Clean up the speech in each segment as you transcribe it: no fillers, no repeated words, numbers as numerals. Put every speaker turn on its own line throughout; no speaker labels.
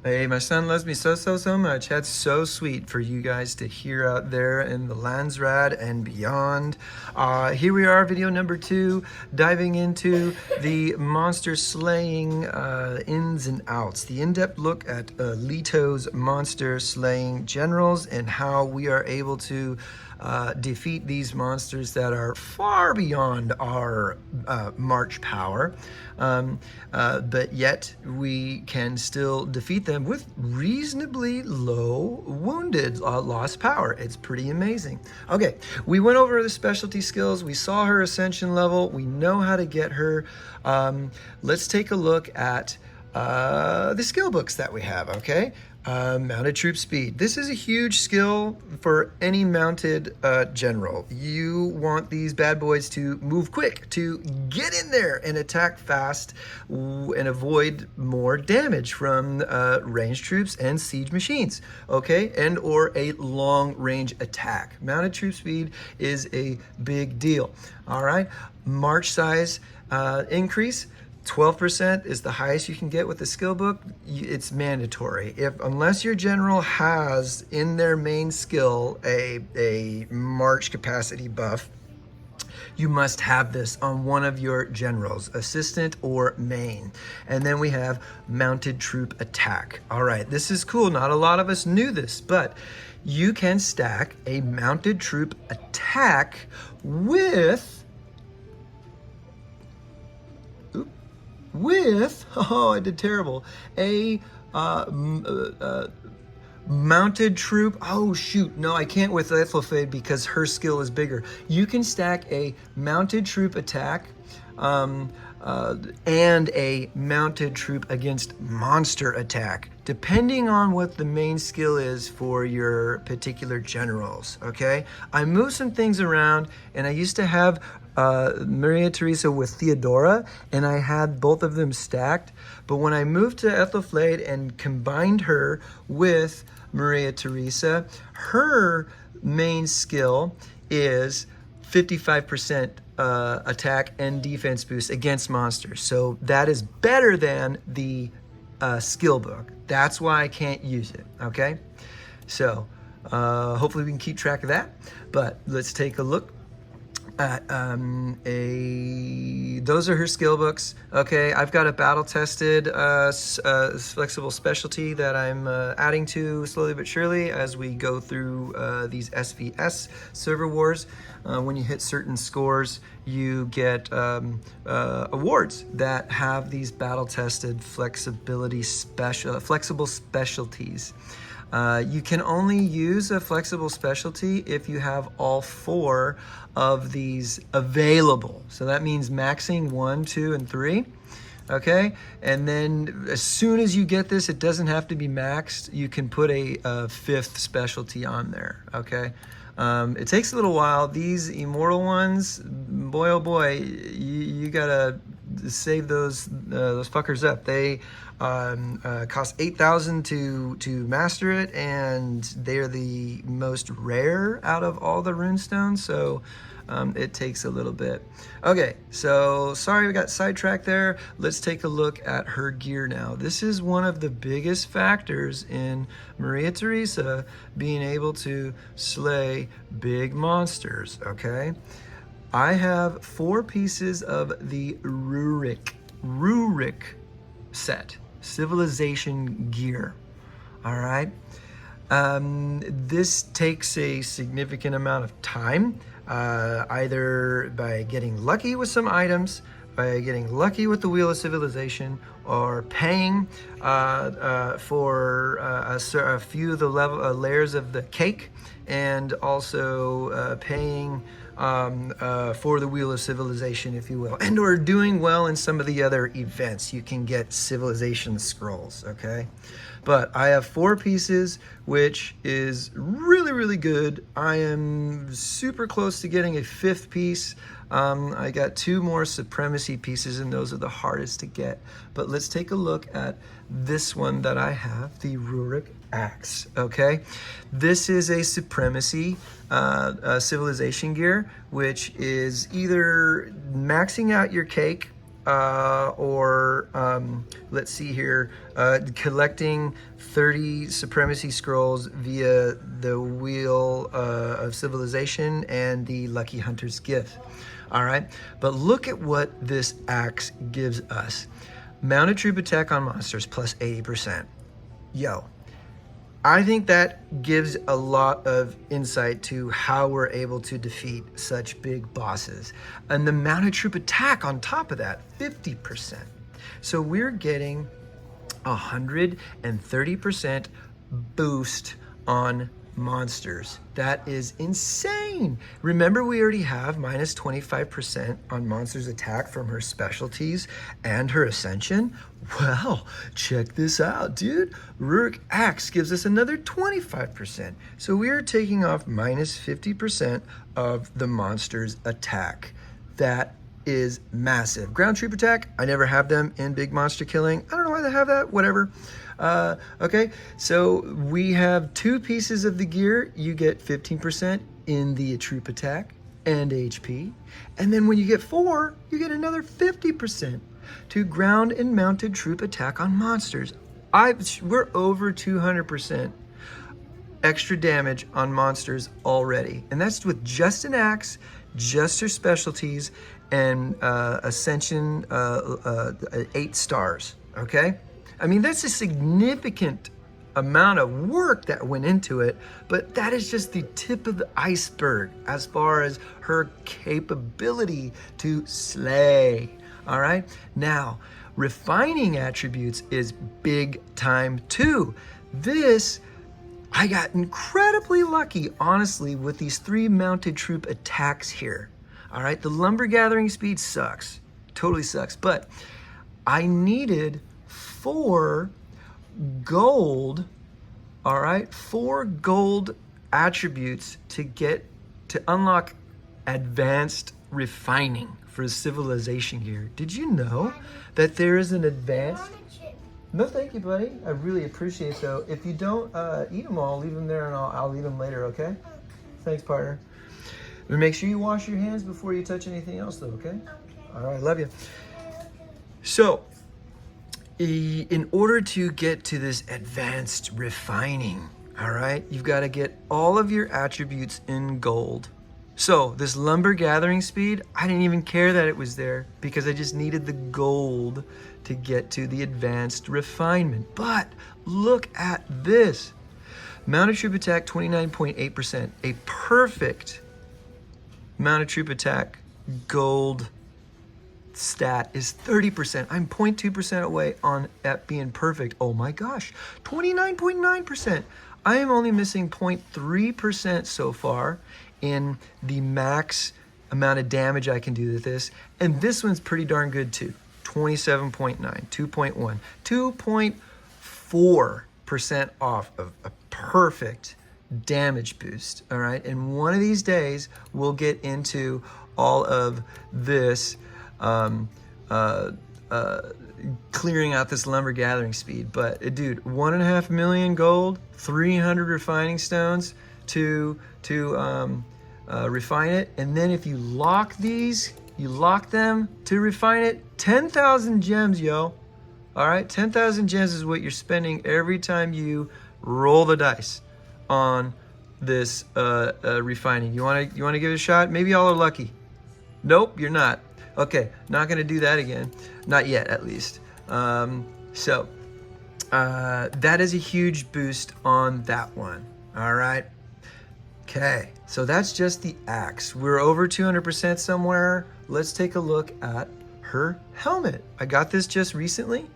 Hey, my son loves me so much. That's so sweet for you guys to hear out there in the Landsrad and beyond. Here we are, video number 2, diving into the monster slaying ins and outs. The in-depth look at Leto's monster slaying generals and how we are able to defeat these monsters that are far beyond our march power, but yet we can still defeat them with reasonably low wounded lost power. It's pretty amazing. Okay, we went over the specialty skills. We saw her ascension level. We know how to get her. Let's take a look at the skill books that we have, okay? Mounted troop speed. This is a huge skill for any mounted general. You want these bad boys to move quick, to get in there and attack fast and avoid more damage from ranged troops and siege machines, okay? And or a long range attack. Mounted troop speed is a big deal, all right? March size increase. 12% is the highest you can get with the skill book. It's mandatory. Unless your general has in their main skill a march capacity buff, you must have this on one of your generals, assistant or main. And then we have mounted troop attack. All right, this is cool. Not a lot of us knew this, but you can stack a mounted troop attack with, oh, I did terrible, a mounted troop. Oh shoot, no, I can't with Ethelflaed because her skill is bigger. You can stack a mounted troop attack and a mounted troop against monster attack, depending on what the main skill is for your particular generals, okay? I moved some things around, and I used to have Maria Theresa with Theodora, and I had both of them stacked, but when I moved to Ethelflaed and combined her with Maria Theresa, her main skill is 55% attack and defense boost against monsters. So that is better than the skill book. That's why I can't use it, okay? So hopefully we can keep track of that, but let's take a look at those are her skill books. Okay, I've got a battle tested flexible specialty that I'm adding to slowly but surely as we go through these SVS server wars. When you hit certain scores, you get awards that have these battle tested flexible specialties. You can only use a flexible specialty if you have all 4 of these available. So that means maxing 1, 2, and 3. Okay, and then as soon as you get this, it doesn't have to be maxed. You can put a 5th specialty on there. Okay, it takes a little while. These immortal ones, boy oh boy, you gotta save those fuckers up. They cost 8,000 to master it, and they're the most rare out of all the runestones, so it takes a little bit. Okay, so sorry we got sidetracked there. Let's take a look at her gear now. This is one of the biggest factors in Maria Theresa being able to slay big monsters, okay? I have 4 pieces of the Rurik set, civilization gear, all right? This takes a significant amount of time, either by getting lucky with some items, by getting lucky with the Wheel of Civilization, or paying for a few of the layers of the cake, and also paying for the Wheel of Civilization, if you will, and or doing well in some of the other events. You can get civilization scrolls, okay? But I have 4 pieces, which is really good. I am super close to getting a 5th piece. I got 2 more supremacy pieces, and those are the hardest to get. But let's take a look at this one that I have, the Rurik Axe, okay? This is a supremacy civilization gear, which is either maxing out your cake let's see here, collecting 30 supremacy scrolls via the Wheel of Civilization and the Lucky Hunter's Gift. All right, but look at what this axe gives us. Mounted troop attack on monsters plus 80%. Yo, I think that gives a lot of insight to how we're able to defeat such big bosses. And the mounted troop attack on top of that, 50%. So we're getting 130% boost on monsters. That is insane. Remember, we already have minus 25% on monsters attack from her specialties and her ascension. Well, check this out, dude. Rurik Axe gives us another 25%. So we are taking off minus 50% of the monster's attack. That is massive. Ground troop attack, I never have them in big monster killing. I don't know why they have that, whatever. Okay, so we have 2 pieces of the gear. You get 15% in the troop attack and HP. And then when you get 4, you get another 50% to ground and mounted troop attack on monsters. We're over 200% extra damage on monsters already. And that's with just an axe, just her specialties, and Ascension 8 stars, okay? I mean, that's a significant amount of work that went into it, but that is just the tip of the iceberg as far as her capability to slay, all right? Now, refining attributes is big time too. This, I got incredibly lucky, honestly, with these 3 mounted troop attacks here, all right? The lumber gathering speed sucks, totally sucks, but I needed 4 gold, all right, 4 gold attributes to unlock advanced refining for civilization gear. Did you know that there is an advanced? No, thank you, buddy. I really appreciate it. So if you don't eat them all, leave them there and I'll eat them later, okay? Thanks, partner. But make sure you wash your hands before you touch anything else, though, okay? All right, love you. So, in order to get to this advanced refining, all right, you've got to get all of your attributes in gold. So this lumber gathering speed, I didn't even care that it was there because I just needed the gold to get to the advanced refinement. But look at this. Mounted troop attack, 29.8%. A perfect mounted troop attack gold stat is 30%. I'm 0.2% away on that being perfect. Oh my gosh, 29.9%. I am only missing 0.3% so far in the max amount of damage I can do with this. And this one's pretty darn good too. 27.9, 2.1, 2.4% off of a perfect damage boost. All right, and one of these days we'll get into all of this clearing out this lumber gathering speed. But dude, 1.5 million gold, 300 refining stones to refine it, and then if you lock these, you lock them to refine it, 10,000 gems, yo. All right, 10,000 gems is what you're spending every time you roll the dice on this refining. You want to give it a shot? Maybe y'all are lucky. Nope, you're not. Okay, not gonna do that again. Not yet, at least. So that is a huge boost on that one. All right. Okay, so that's just the axe. We're over 200% somewhere. Let's take a look at her helmet. I got this just recently.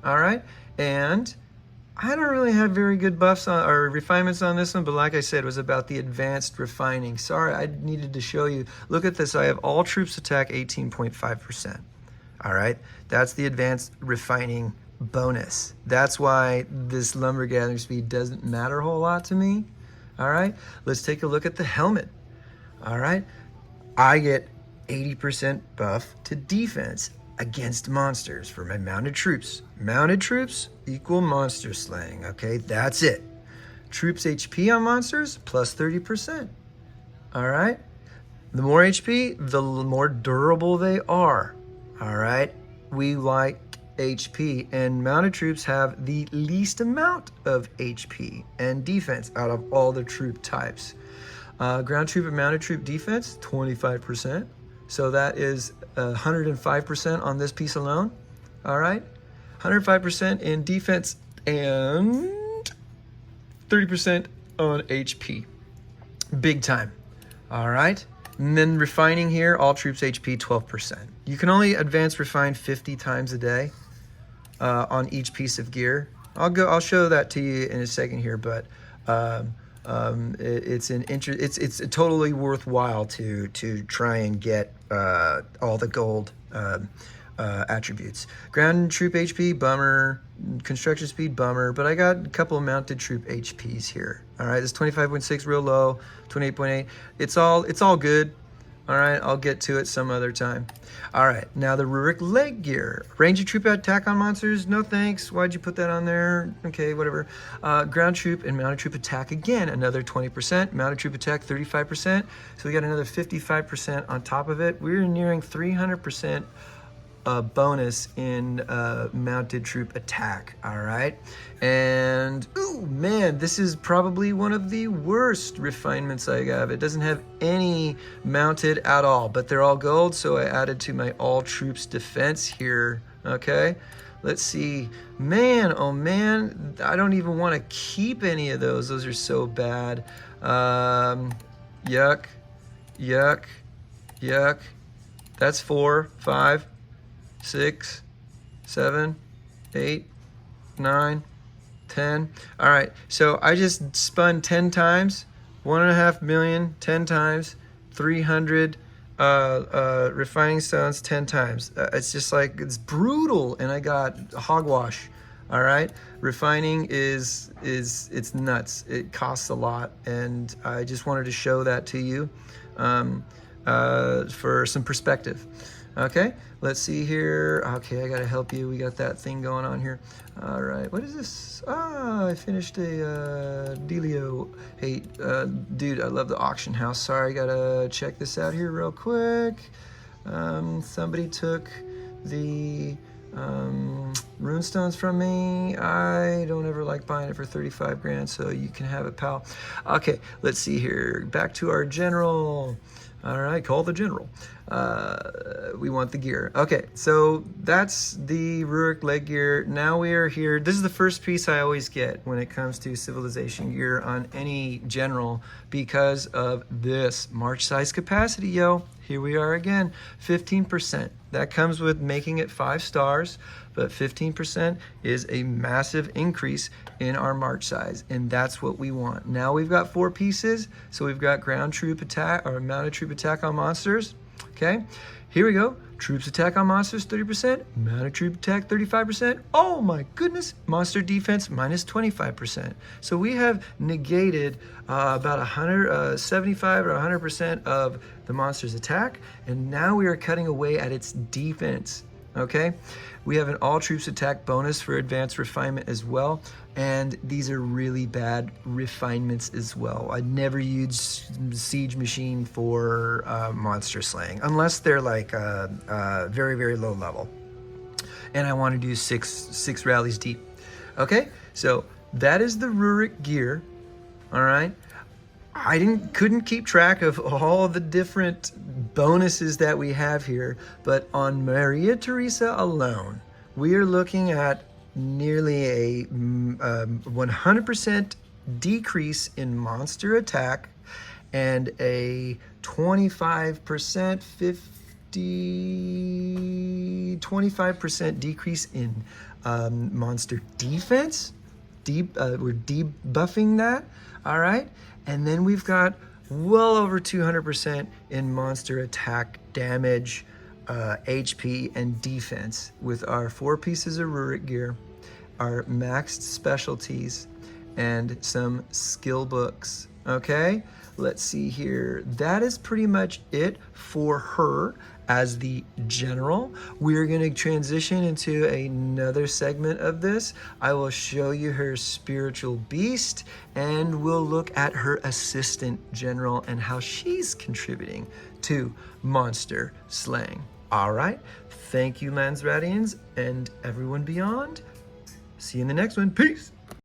All right, and I don't really have very good buffs on or refinements on this one, but like I said, it was about the advanced refining. Sorry, I needed to show you. Look at this. I have all troops attack 18.5%. All right, that's the advanced refining bonus. That's why this lumber gathering speed doesn't matter a whole lot to me. All right, let's take a look at the helmet. All right, I get 80% buff to defense against monsters for my mounted troops. Mounted troops equal monster slaying, okay? That's it. Troops HP on monsters plus 30%, all right? The more HP, the more durable they are, all right? we like HP, and mounted troops have the least amount of HP and defense out of all the troop types. Ground troop and mounted troop defense, 25%. So that is 105% on this piece alone. All right, 105% in defense and 30% on HP. Big time. All right. And then refining here, all troops HP 12%. You can only advance refine 50 times a day on each piece of gear. I'll show that to you in a second here, but it's totally worthwhile to try and get all the gold attributes. Ground troop HP, bummer. Construction speed, bummer. But I got a couple of mounted troop HPs here. All right, this 25.6 real low, 28.8. It's all good. All right, I'll get to it some other time. All right, now the Rurik leg gear. Ranger troop attack on monsters, no thanks. Why'd you put that on there? Okay, whatever. Ground troop and mounted troop attack again, another 20%. Mounted troop attack, 35%. So we got another 55% on top of it. We're nearing 300% bonus in mounted troop attack. All right, and ooh man, this is probably one of the worst refinements I have. It doesn't have any mounted at all, but they're all gold, so I added to my all troops defense here. Okay, let's see. Man, oh man, I don't even want to keep any of those. Those are so bad. Yuck, yuck, yuck. That's 4, 5, 6, 7, 8, 9, 10. All right, so I just spun 10 times, 1.5 million, 10 times, 300 refining stones 10 times. It's just like, it's brutal, and I got hogwash. All right, refining it's nuts. It costs a lot, and I just wanted to show that to you for some perspective. Okay, let's see here. Okay, I gotta help you. We got that thing going on here. All right, what is this? I finished a Delio. Hey, dude, I love the auction house. Sorry, gotta check this out here real quick. Somebody took the runestones from me. I don't ever like buying it for 35 grand, so you can have it, pal. Okay, let's see here. Back to our general. All right, call the general. We want the gear. Okay, so that's the Rurik leg gear. Now we are here. This is the first piece I always get when it comes to civilization gear on any general because of this march size capacity, yo. Here we are again, 15%. That comes with making it 5 stars, but 15% is a massive increase in our march size, and that's what we want. Now we've got 4 pieces, so we've got ground troop attack or mounted troop attack on monsters. Okay, here we go. Troops attack on monsters 30%, mounted troop attack 35%. Oh my goodness, monster defense minus 25%. So we have negated about 75 or 100% of the monster's attack, and now we are cutting away at its defense. Okay, we have an all troops attack bonus for advanced refinement as well, and these are really bad refinements as well. I'd never use siege machine for monster slaying unless they're like very, very low level, and I want to do six rallies deep. Okay, so that is the Rurik gear. All right, I couldn't keep track of all the different bonuses that we have here, but on Maria Theresa alone, we are looking at nearly a 100% decrease in monster attack and a 25% decrease in monster defense. We're debuffing that. All right, and then we've got well over 200% in monster attack damage, HP, and defense with our 4 pieces of Rurik gear, our maxed specialties, and some skill books. Okay, let's see here. That is pretty much it for her as the general. We're going to transition into another segment of this. I will show you her spiritual beast, and we'll look at her assistant general and how she's contributing to monster slaying. All right. Thank you, Landsradians, and everyone beyond. See you in the next one. Peace.